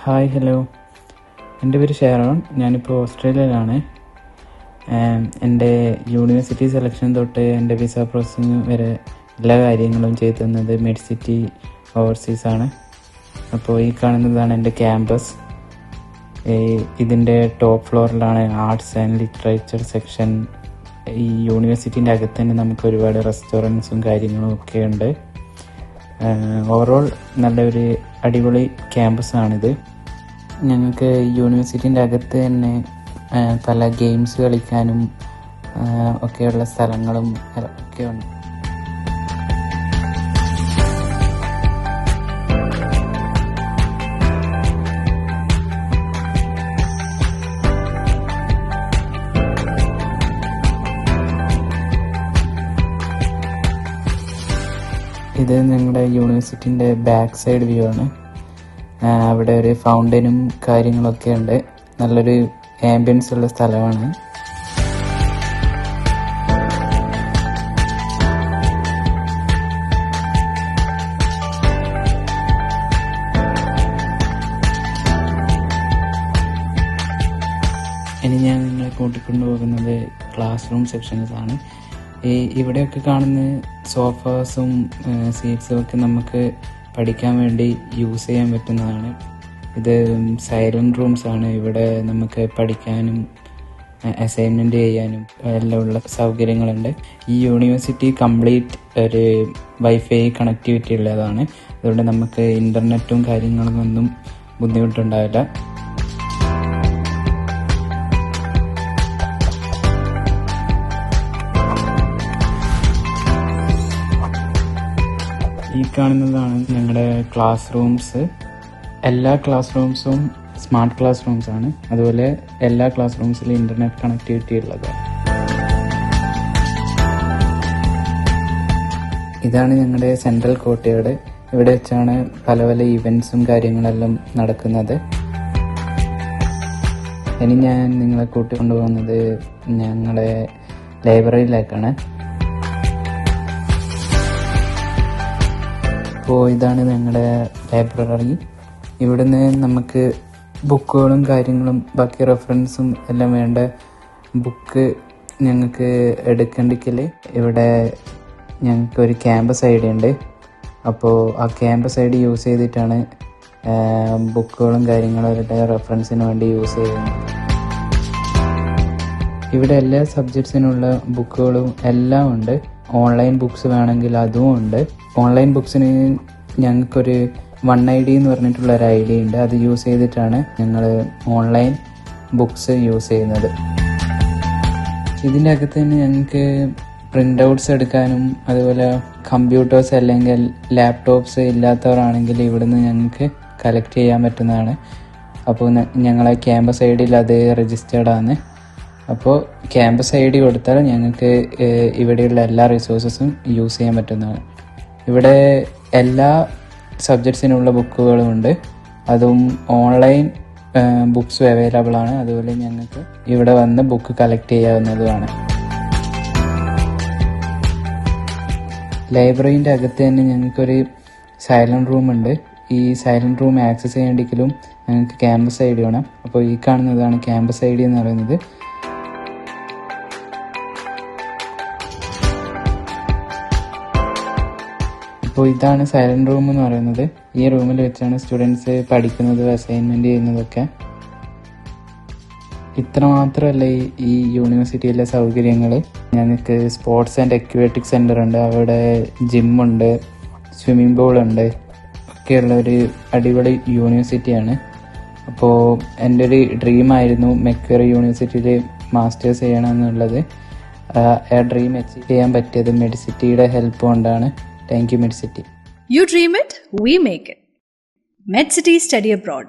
Hi hello, എൻ്റെ പേര് ഷെയറോൺ. ഞാനിപ്പോൾ ഓസ്ട്രേലിയയിലാണ്. എൻ്റെ യൂണിവേഴ്സിറ്റി സെലക്ഷൻ തൊട്ട് എൻ്റെ വിസ പ്രോസസ്സിങ് വരെ എല്ലാ കാര്യങ്ങളും ചെയ്തു തന്നത് മെഡിസിറ്റി ഓവർസീസാണ്. അപ്പോൾ ഈ കാണുന്നതാണ് എൻ്റെ ക്യാമ്പസ്. ഇതിൻ്റെ ടോപ്പ് ഫ്ലോറിലാണ് ആർട്സ് ആൻഡ് ലിറ്ററേച്ചർ സെക്ഷൻ. ഈ യൂണിവേഴ്സിറ്റീൻ്റെ അകത്ത് തന്നെ നമുക്ക് ഒരുപാട് റെസ്റ്റോറൻറ്റ്സും കാര്യങ്ങളും ഒക്കെ ഉണ്ട്. ഓവറോൾ നല്ലൊരു അടിപൊളി ക്യാമ്പസാണിത്. ഞങ്ങൾക്ക് യൂണിവേഴ്സിറ്റീൻ്റെ അകത്ത് തന്നെ പല ഗെയിംസ് കളിക്കാനും ഒക്കെയുള്ള സ്ഥലങ്ങളും ഒക്കെ ഉണ്ട്. ഇത് ഞങ്ങളുടെ യൂണിവേഴ്സിറ്റീൻ്റെ ബാക്ക് സൈഡ് വ്യൂ ആണ്. അവിടെ ഒരു ഫൗണ്ടനും കാര്യങ്ങളൊക്കെ ഉണ്ട്. നല്ലൊരു ആംബിയൻസ് ഉള്ള സ്ഥലമാണ്. ഇനി ഞാൻ നിങ്ങളെ കൂട്ടിക്കൊണ്ടുപോകുന്നത് ക്ലാസ് റൂം സെക്ഷൻസ് ആണ്. ഇവിടെയൊക്കെ കാണുന്ന സോഫാസും സീറ്റ്സും ഒക്കെ നമുക്ക് പഠിക്കാൻ വേണ്ടി യൂസ് ചെയ്യാൻ പറ്റുന്നതാണ്. ഇത് സൈലന്റ് റൂംസ് ആണ്. ഇവിടെ നമുക്ക് പഠിക്കാനും അസൈൻമെൻറ്റ് ചെയ്യാനും എല്ലാം ഉള്ള സൗകര്യങ്ങളുണ്ട്. ഈ യൂണിവേഴ്സിറ്റി കംപ്ലീറ്റ് ഒരു വൈഫൈ കണക്ടിവിറ്റി ഉള്ളതാണ്. അതുകൊണ്ട് നമുക്ക് ഇൻ്റർനെറ്റും കാര്യങ്ങളൊന്നും ബുദ്ധിമുട്ടുണ്ടാവില്ല. ഈ കാണുന്നതാണ് ഞങ്ങളുടെ ക്ലാസ് റൂംസ്. എല്ലാ ക്ലാസ് റൂംസും സ്മാർട്ട് ക്ലാസ് റൂംസ് ആണ്. അതുപോലെ എല്ലാ ക്ലാസ് റൂംസിലും ഇൻ്റർനെറ്റ് കണക്ടിവിറ്റി ഉള്ളതാണ്. ഇതാണ് ഞങ്ങളുടെ സെൻട്രൽ കോർട്ട്യാർഡ്. ഇവിടെ വെച്ചാണ് പല പല ഇവൻറ്റ്സും കാര്യങ്ങളെല്ലാം നടക്കുന്നത്. ഇനി ഞാൻ നിങ്ങളെ കൂട്ടിക്കൊണ്ടുപോകുന്നത് ഞങ്ങളുടെ ലൈബ്രറിയിലേക്കാണ്. അപ്പോൾ ഇതാണ് ഞങ്ങളുടെ ലൈബ്രറി. ഇവിടുന്ന് നമുക്ക് ബുക്കുകളും കാര്യങ്ങളും ബാക്കി റെഫറൻസും എല്ലാം വേണ്ട ബുക്ക് ഞങ്ങൾക്ക് എടുക്കണ്ടെങ്കിൽ ഇവിടെ ഞങ്ങൾക്കൊരു ക്യാമ്പസ് ഐ ഡി ഉണ്ട്. അപ്പോൾ ആ ക്യാമ്പസ് ഐ ഡി യൂസ് ചെയ്തിട്ടാണ് ബുക്കുകളും കാര്യങ്ങളും റെഫറൻസിന് വേണ്ടി യൂസ് ചെയ്യുന്നത്. ഇവിടെ എല്ലാ സബ്ജക്ട്സിനുള്ള ബുക്കുകളും എല്ലാം ഉണ്ട്. ഓൺലൈൻ ബുക്സ് വേണമെങ്കിൽ അതും ഉണ്ട്. ഓൺലൈൻ ബുക്സിന് ഞങ്ങൾക്കൊരു OneID എന്ന് പറഞ്ഞിട്ടുള്ള ഒരു ID ഉണ്ട്. അത് യൂസ് ചെയ്തിട്ടാണ് ഞങ്ങൾ ഓൺലൈൻ ബുക്സ് യൂസ് ചെയ്യുന്നത്. ഇതിൻ്റെ അകത്ത് തന്നെ ഞങ്ങൾക്ക് പ്രിൻ്റ് ഔട്ട്സ് എടുക്കാനും അതുപോലെ കമ്പ്യൂട്ടേഴ്സ് അല്ലെങ്കിൽ ലാപ്ടോപ്സ് ഇല്ലാത്തവരാണെങ്കിൽ ഇവിടുന്ന് ഞങ്ങൾക്ക് കളക്ട് ചെയ്യാൻ പറ്റുന്നതാണ്. അപ്പോൾ ഞങ്ങളെ ക്യാമ്പസ് ID അത് രജിസ്റ്റേർഡാണ്. അപ്പോൾ ക്യാമ്പസ് ID കൊടുത്താൽ ഞങ്ങൾക്ക് ഇവിടെയുള്ള എല്ലാ റിസോഴ്സസും യൂസ് ചെയ്യാൻ പറ്റുന്നതാണ്. ഇവിടെ എല്ലാ സബ്ജക്ട്സിനുള്ള ബുക്കുകളും ഉണ്ട്. അതും ഓൺലൈൻ ബുക്സും അവൈലബിൾ ആണ്. അതുപോലെ ഞങ്ങൾക്ക് ഇവിടെ വന്ന് ബുക്ക് കളക്ട് ചെയ്യാവുന്നതുമാണ്. ലൈബ്രറീൻ്റെ അകത്ത് തന്നെ ഞങ്ങൾക്കൊരു സൈലന്റ് റൂം ഉണ്ട്. ഈ സൈലന്റ് റൂം ആക്സസ് ചെയ്യണമെങ്കിലും ഞങ്ങൾക്ക് ക്യാമ്പസ് ID വേണം. അപ്പോൾ ഈ കാണുന്നതാണ് ക്യാമ്പസ് ID എന്ന് പറയുന്നത്. അപ്പോൾ ഇതാണ് സൈലന്റ് റൂം എന്ന് പറയുന്നത്. ഈ റൂമിൽ വെച്ചാണ് സ്റ്റുഡൻസ് പഠിക്കുന്നതും അസൈൻമെൻറ്റ് ചെയ്യുന്നതൊക്കെ. ഇത്ര മാത്രമല്ല ഈ യൂണിവേഴ്സിറ്റിയിലെ സൗകര്യങ്ങൾ. ഞങ്ങൾക്ക് സ്പോർട്സ് ആൻഡ് അക്വാറ്റിക് സെൻ്റർ ഉണ്ട്. അവിടെ ജിമ്മുണ്ട്, സ്വിമ്മിംഗ് പൂളുണ്ട്, ഒക്കെയുള്ള ഒരു അടിപൊളി യൂണിവേഴ്സിറ്റിയാണ്. അപ്പോൾ എൻ്റെ ഒരു ഡ്രീമായിരുന്നു മെക്വയറി യൂണിവേഴ്സിറ്റിയിൽ മാസ്റ്റേഴ്സ് ചെയ്യണമെന്നുള്ളത്. ആ ഡ്രീം അച്ചീവ് ചെയ്യാൻ പറ്റിയത് മെഡിസിറ്റിയുടെ ഹെൽപ്പ് കൊണ്ടാണ്. Thank you, MedCity. You dream it, we make it. MedCity Study Abroad.